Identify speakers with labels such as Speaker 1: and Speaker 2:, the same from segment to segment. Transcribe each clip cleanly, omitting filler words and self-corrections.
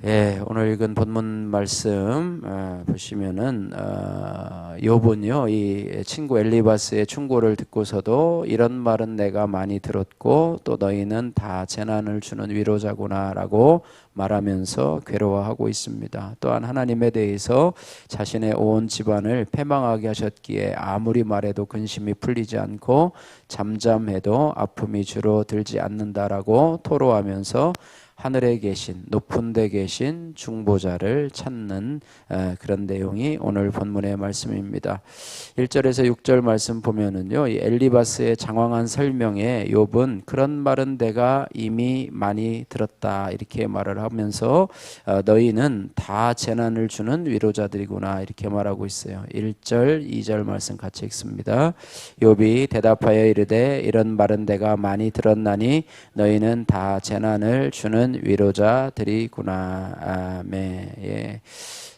Speaker 1: 예, 오늘 읽은 본문 말씀 보시면은 욥은요 이 친구 엘리바스의 충고를 듣고서도 이런 말은 내가 많이 들었고 또 너희는 다 재난을 주는 위로자구나라고 말하면서 괴로워하고 있습니다. 또한 하나님에 대해서 자신의 온 집안을 패망하게 하셨기에 아무리 말해도 근심이 풀리지 않고 잠잠해도 아픔이 줄어들지 않는다라고 토로하면서 하늘에 계신 높은 데 계신 중보자를 찾는 그런 내용이 오늘 본문의 말씀입니다. 1절에서 6절 말씀 보면은요, 이 엘리바스의 장황한 설명에 욥은 그런 말은 내가 이미 많이 들었다 이렇게 말을 하면서 너희는 다 재난을 주는 위로자들이구나 이렇게 말하고 있어요. 1절, 2절 말씀 같이 읽습니다. 욥이 대답하여 이르되 이런 말은 내가 많이 들었나니 너희는 다 재난을 주는 위로자들이구나. 아멘. 예.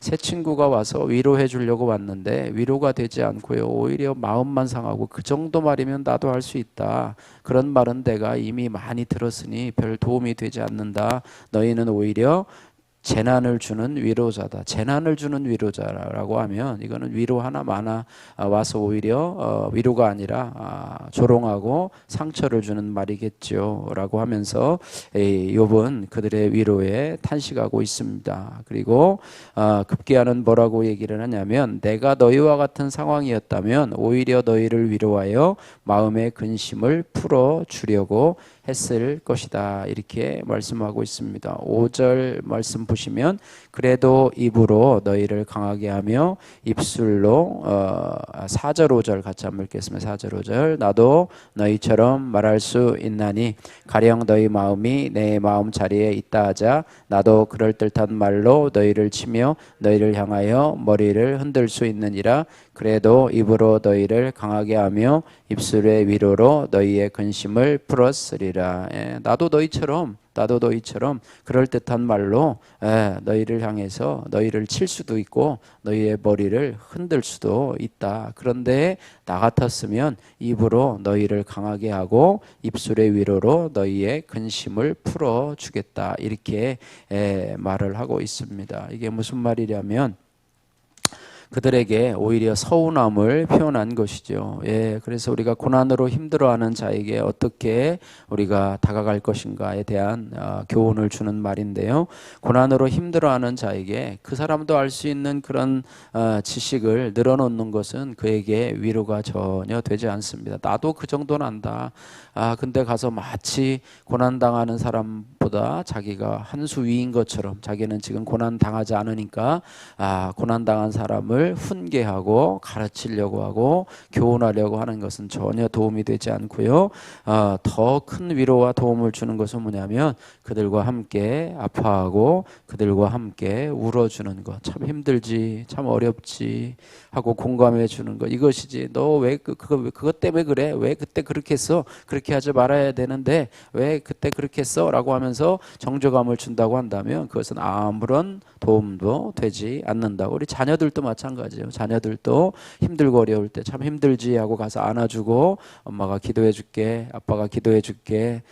Speaker 1: 새 친구가 와서 위로해 주려고 왔는데 위로가 되지 않고요, 오히려 마음만 상하고 그 정도 말이면 나도 할 수 있다, 그런 말은 내가 이미 많이 들었으니 별 도움이 되지 않는다, 너희는 오히려 재난을 주는 위로자다. 재난을 주는 위로자라고 하면 이거는 위로 하나만 와서 오히려 위로가 아니라 조롱하고 상처를 주는 말이겠죠 라고 하면서 욥은 그들의 위로에 탄식하고 있습니다. 그리고 급기야는 뭐라고 얘기를 하냐면 내가 너희와 같은 상황이었다면 오히려 너희를 위로하여 마음의 근심을 풀어주려고 했을 것이다 이렇게 말씀하고 있습니다. 5절 말씀 보시면 그래도 입으로 너희를 강하게 하며 입술로 4절 5절 같이 한번 읽겠습니다. 4절 5절 나도 너희처럼 말할 수 있나니 가령 너희 마음이 내 마음 자리에 있다 하자 나도 그럴듯한 말로 너희를 치며 너희를 향하여 머리를 흔들 수 있느니라. 그래도 입으로 너희를 강하게 하며 입술의 위로로 너희의 근심을 풀었으리라. 나도 너희처럼 그럴듯한 말로 너희를 향해서 너희를 칠 수도 있고 너희의 머리를 흔들 수도 있다. 그런데 나 같았으면 입으로 너희를 강하게 하고 입술의 위로로 너희의 근심을 풀어주겠다 이렇게 말을 하고 있습니다. 이게 무슨 말이냐면 그들에게 오히려 서운함을 표현한 것이죠. 예, 그래서 우리가 고난으로 힘들어하는 자에게 어떻게 우리가 다가갈 것인가에 대한 교훈을 주는 말인데요. 고난으로 힘들어하는 자에게 그 사람도 알 수 있는 그런 지식을 늘어놓는 것은 그에게 위로가 전혀 되지 않습니다. 나도 그 정도는 안다. 근데 가서 마치 고난당하는 사람보다 자기가 한 수 위인 것처럼 자기는 지금 고난당하지 않으니까 고난당한 사람을 훈계하고 가르치려고 하고 교훈하려고 하는 것은 전혀 도움이 되지 않고요. 더 큰 위로와 도움을 주는 것은 뭐냐면 그들과 함께 아파하고 그들과 함께 울어주는 것. 참 힘들지, 참 어렵지 하고 공감해 주는 것. 이것이지. 너 왜 그것 때문에 그래? 왜 그때 그렇게 했어? 그렇게 하지 말아야 되는데 왜 그때 그렇게 했어? 라고 하면서 정죄감을 준다고 한다면 그것은 아무런 도움도 되지 않는다. 우리 자녀들도 마찬가지예요. 자녀들도 힘들고 어려울 때 참 힘들지 하고 가서 안아주고 엄마가 기도해 줄게, 아빠가 기도해 줄게,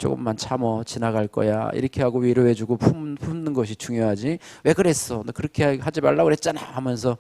Speaker 1: 조금만 참어, 지나갈 거야 이렇게 하고 위로해 주고 품는 것이 중요하지, 왜 그랬어? 너 그렇게 하지 말라고 그랬잖아 하면서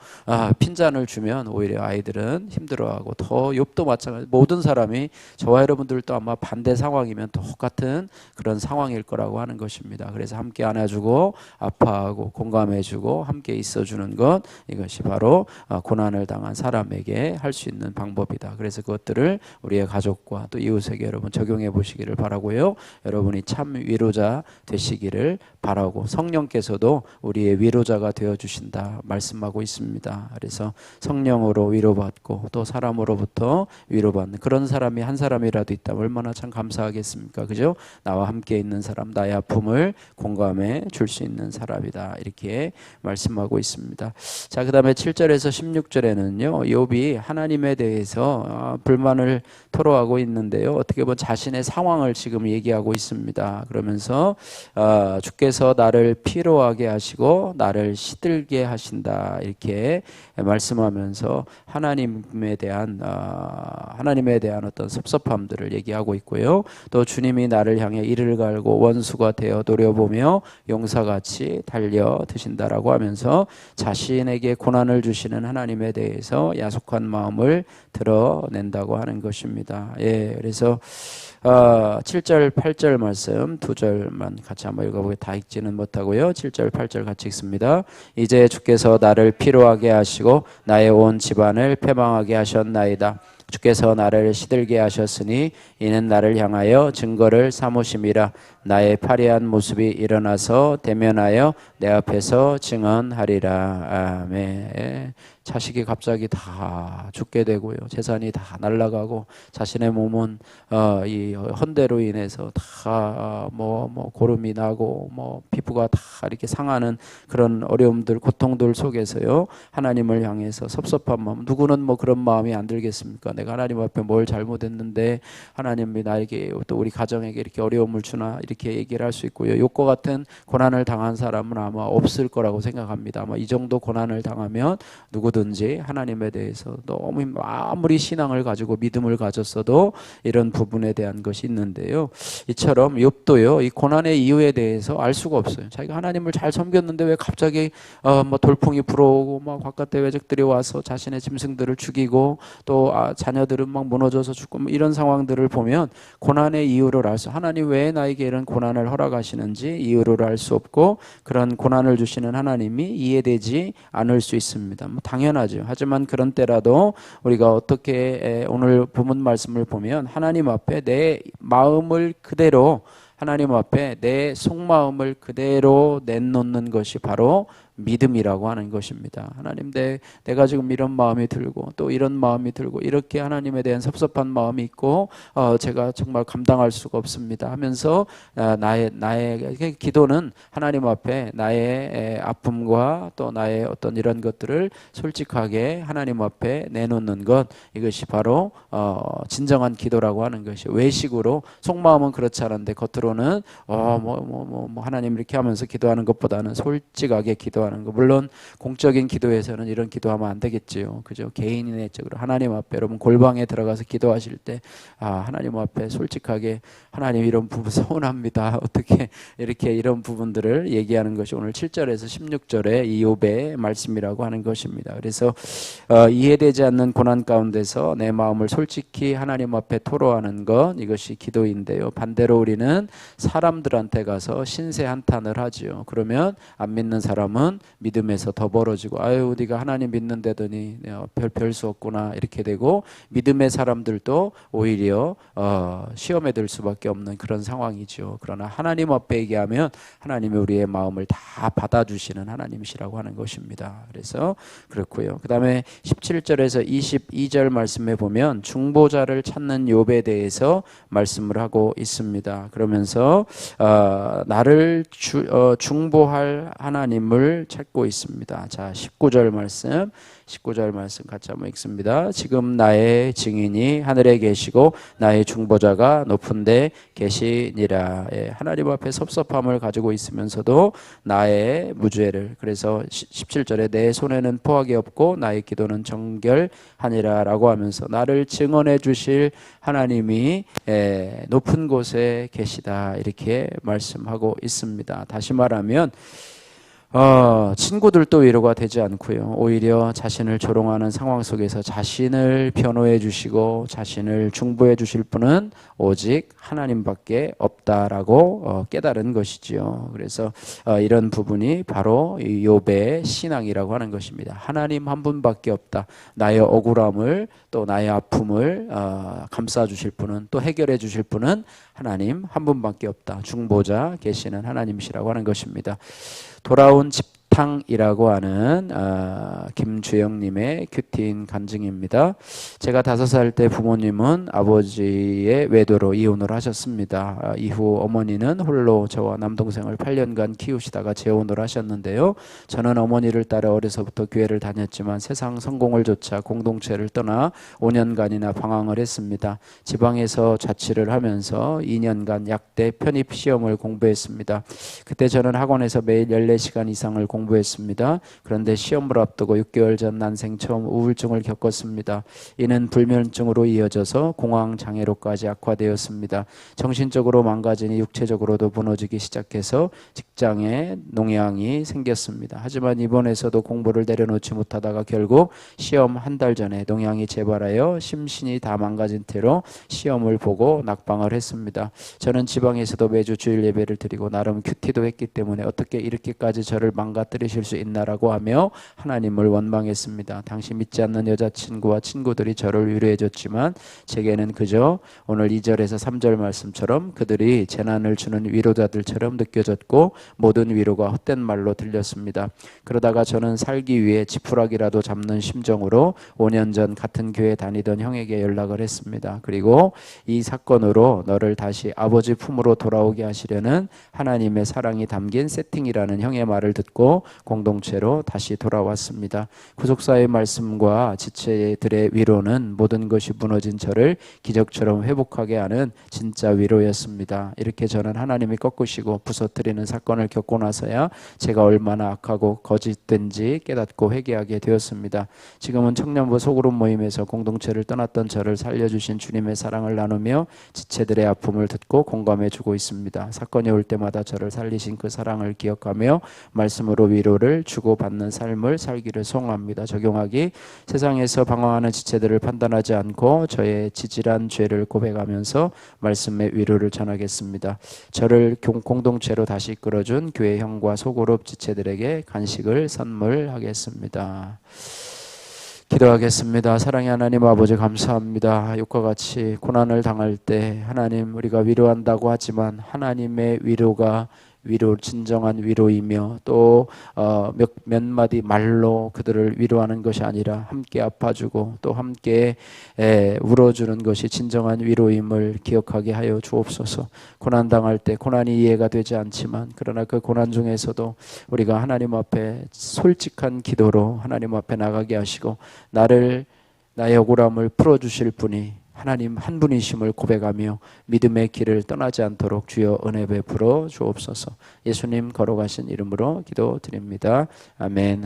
Speaker 1: 핀잔을 주면 오히려 아이들은 힘들어하고 더. 욥도 마찬가지. 모든 사람이 저와 여러분들도 아마 반대 상황이면 똑같은 그런 상황일 거라고 하는 것입니다. 그래서 함께 안아주고 아파하고 공감해주고 함께 있어주는 것, 이것이 바로 고난을 당한 사람에게 할 수 있는 방법이다. 그래서 그것들을 우리의 가족과 또 이웃에게 여러분 적용해 보시기를 바라고요. 여러분이 참 위로자 되시기를 바라고 성령께서도 우리의 위로자가 되어 주신다 말씀하고 있습니다. 그래서 성령으로 위로받고 또 사람으로부터 위로받는 그런 사람이 한 사람이라도 있다면 얼마나 참 감사하겠습니까? 그죠? 나와 함께 있는 사람, 나의 아픔을 공감해 줄 수 있는 사람이다 이렇게 말씀하고 있습니다. 자, 그 다음에 7절에서 16절에는요 욥이 하나님에 대해서 불만을 토로하고 있는데요, 어떻게 보면 자신의 상황을 지금 얘기하고 있습니다. 그러면서 주께서 나를 나를 피로하게 하시고 나를 시들게 하신다 이렇게 말씀하면서 하나님에 대한 어떤 섭섭함들을 얘기하고 있고요. 또 주님이 나를 향해 이를 갈고 원수가 되어 노려보며 용사같이 달려 드신다라고 하면서 자신에게 고난을 주시는 하나님에 대해서 야속한 마음을 드러낸다고 하는 것입니다. 예, 그래서 7절, 8절 말씀 두 절만 같이 한번 읽어보게 다 읽지는 못하고요. 7절, 8절 같이 읽습니다. 이제 주께서 나를 피로하게 하시고 나의 온 집안을 패망하게 하셨나이다. 주께서 나를 시들게 하셨으니 이는 나를 향하여 증거를 삼으심이라. 나의 파리한 모습이 일어나서 대면하여 내 앞에서 증언하리라. 아멘. 자식이 갑자기 다 죽게 되고요. 재산이 다 날아가고 자신의 몸은 이 헌대로 인해서 다 고름이 나고 피부가 다 이렇게 상하는 그런 어려움들, 고통들 속에서요. 하나님을 향해서 섭섭한 마음, 누구는 그런 마음이 안 들겠습니까? 내가 하나님 앞에 뭘 잘못했는데 하나님이 나에게 또 우리 가정에게 이렇게 어려움을 주나 이렇게 얘기를 할 수 있고요. 욕과 같은 고난을 당한 사람은 아마 없을 거라고 생각합니다. 아마 이 정도 고난을 당하면 누구든지 하나님에 대해서 너무 아무리 신앙을 가지고 믿음을 가졌어도 이런 부분에 대한 것이 있는데요. 이처럼 욥도요, 이 고난의 이유에 대해서 알 수가 없어요. 자기가 하나님을 잘 섬겼는데 왜 갑자기 돌풍이 불어오고 바깥에 외적들이 와서 자신의 짐승들을 죽이고 또 자녀들은 무너져서 죽고 이런 상황들을 보면 고난의 이유를 알 수, 하나님 왜 나에게 이런 고난을 허락하시는지 이유를 알 수 없고 그런 고난을 주시는 하나님이 이해되지 않을 수 있습니다. 당연하죠. 하지만 그런 때라도 우리가 어떻게 오늘 본문 말씀을 보면 하나님 앞에 내 마음을 그대로, 하나님 앞에 내 속마음을 그대로 내놓는 것이 바로 믿음이라고 하는 것입니다. 하나님, 내가 지금 이런 마음이 들고 또 이런 마음이 들고 이렇게 하나님에 대한 섭섭한 마음이 있고 제가 정말 감당할 수가 없습니다 하면서 나의 기도는 하나님 앞에 나의 아픔과 또 나의 어떤 이런 것들을 솔직하게 하나님 앞에 내놓는 것, 이것이 바로 진정한 기도라고 하는 것이, 외식으로 속마음은 그렇지 않은데 겉으로는 하나님 이렇게 하면서 기도하는 것보다는 솔직하게 기도하는 거. 물론 공적인 기도에서는 이런 기도하면 안 되겠지요. 그죠? 개인의적으로 하나님 앞에, 여러분 골방에 들어가서 기도하실 때 하나님 앞에 솔직하게, 하나님 이런 부분 서운합니다. 어떻게 이렇게 이런 부분들을 얘기하는 것이 오늘 7절에서 16절의 이 욥의 말씀이라고 하는 것입니다. 그래서 이해되지 않는 고난 가운데서 내 마음을 솔직히 하나님 앞에 토로하는 것, 이것이 기도인데요. 반대로 우리는 사람들한테 가서 신세 한탄을 하지요. 그러면 안 믿는 사람은 믿음에서 더 멀어지고, 아유 네가 하나님 믿는다더니 별 수 없구나 이렇게 되고, 믿음의 사람들도 오히려 시험에 들 수밖에 없는 그런 상황이죠. 그러나 하나님 앞에 얘기하면 하나님이 우리의 마음을 다 받아주시는 하나님이시라고 하는 것입니다. 그래서 그렇고요. 그 다음에 17절에서 22절 말씀에 보면 중보자를 찾는 욥에 대해서 말씀을 하고 있습니다. 그러면서 나를 중보할 하나님을 찾고 있습니다. 자, 19절 말씀 같이 한번 읽습니다. 지금 나의 증인이 하늘에 계시고 나의 중보자가 높은 데 계시니라. 하나님 앞에 섭섭함을 가지고 있으면서도 나의 무죄를, 그래서 17절에 내 손에는 포악이 없고 나의 기도는 정결하니라 라고 하면서 나를 증언해 주실 하나님이 높은 곳에 계시다 이렇게 말씀하고 있습니다. 다시 말하면 친구들도 위로가 되지 않고요. 오히려 자신을 조롱하는 상황 속에서 자신을 변호해 주시고 자신을 중보해 주실 분은 오직 하나님밖에 없다라고 깨달은 것이지요. 그래서 이런 부분이 바로 욥의 신앙이라고 하는 것입니다. 하나님 한 분밖에 없다. 나의 억울함을 또 나의 아픔을 감싸 주실 분은, 또 해결해 주실 분은 하나님 한 분밖에 없다. 중보자 계시는 하나님이시라고 하는 것입니다. 돌아온 사탕이라고 하는 김주영님의 큐티인 간증입니다. 제가 5살 때 부모님은 아버지의 외도로 이혼을 하셨습니다. 이후 어머니는 홀로 저와 남동생을 8년간 키우시다가 재혼을 하셨는데요. 저는 어머니를 따라 어려서부터 교회를 다녔지만 세상 성공을 조차 공동체를 떠나 5년간이나 방황을 했습니다. 지방에서 자취를 하면서 2년간 약대 편입 시험을 공부했습니다. 그때 저는 학원에서 매일 14시간 이상을 공부했습니다. 그런데 시험을 앞두고 6개월 전 난생 처음 우울증을 겪었습니다. 이는 불면증으로 이어져서 공황장애로까지 악화되었습니다. 정신적으로 망가지니 육체적으로도 무너지기 시작해서 직장에 농양이 생겼습니다. 하지만 이번에서도 공부를 내려놓지 못하다가 결국 시험 한 달 전에 농양이 재발하여 심신이 다 망가진 채로 시험을 보고 낙방을 했습니다. 저는 지방에서도 매주 주일 예배를 드리고 나름 큐티도 했기 때문에 어떻게 이렇게까지 저를 망가뜨리실 수 있나라고 하며 하나님을 원망했습니다. 당시 믿지 않는 여자친구와 친구들이 저를 위로해 줬지만 제게는 그저 오늘 2절에서 3절 말씀처럼 그들이 재난을 주는 위로자들처럼 느껴졌고 모든 위로가 헛된 말로 들렸습니다. 그러다가 저는 살기 위해 지푸라기라도 잡는 심정으로 5년 전 같은 교회 다니던 형에게 연락을 했습니다. 그리고 이 사건으로 너를 다시 아버지 품으로 돌아오게 하시려는 하나님의 사랑이 담긴 세팅이라는 형의 말을 듣고 공동체로 다시 돌아왔습니다. 구속사의 말씀과 지체들의 위로는 모든 것이 무너진 저를 기적처럼 회복하게 하는 진짜 위로였습니다. 이렇게 저는 하나님이 꺾으시고 부서뜨리는 사건을 겪고 나서야 제가 얼마나 악하고 거짓된지 깨닫고 회개하게 되었습니다. 지금은 청년부 소그룹 모임에서 공동체를 떠났던 저를 살려주신 주님의 사랑을 나누며 지체들의 아픔을 듣고 공감해주고 있습니다. 사건이 올 때마다 저를 살리신 그 사랑을 기억하며 말씀으로 위로를 주고받는 삶을 살기를 소원합니다. 적용하기 세상에서 방황하는 지체들을 판단하지 않고 저의 지질한 죄를 고백하면서 말씀의 위로를 전하겠습니다. 저를 공동체로 다시 이끌어준 교회 형과 소그룹 지체들에게 간식을 선물하겠습니다. 기도하겠습니다. 사랑의 하나님 아버지 감사합니다. 이과 같이 고난을 당할 때 하나님 우리가 위로한다고 하지만 하나님의 위로가 진정한 위로이며 또 몇 마디 말로 그들을 위로하는 것이 아니라 함께 아파주고 또 함께 울어주는 것이 진정한 위로임을 기억하게 하여 주옵소서. 고난당할 때 고난이 이해가 되지 않지만 그러나 그 고난 중에서도 우리가 하나님 앞에 솔직한 기도로 하나님 앞에 나가게 하시고 나의 억울함을 풀어주실 분이 하나님 한 분이심을 고백하며 믿음의 길을 떠나지 않도록 주여 은혜 베풀어 주옵소서. 예수님 걸어가신 이름으로 기도드립니다. 아멘.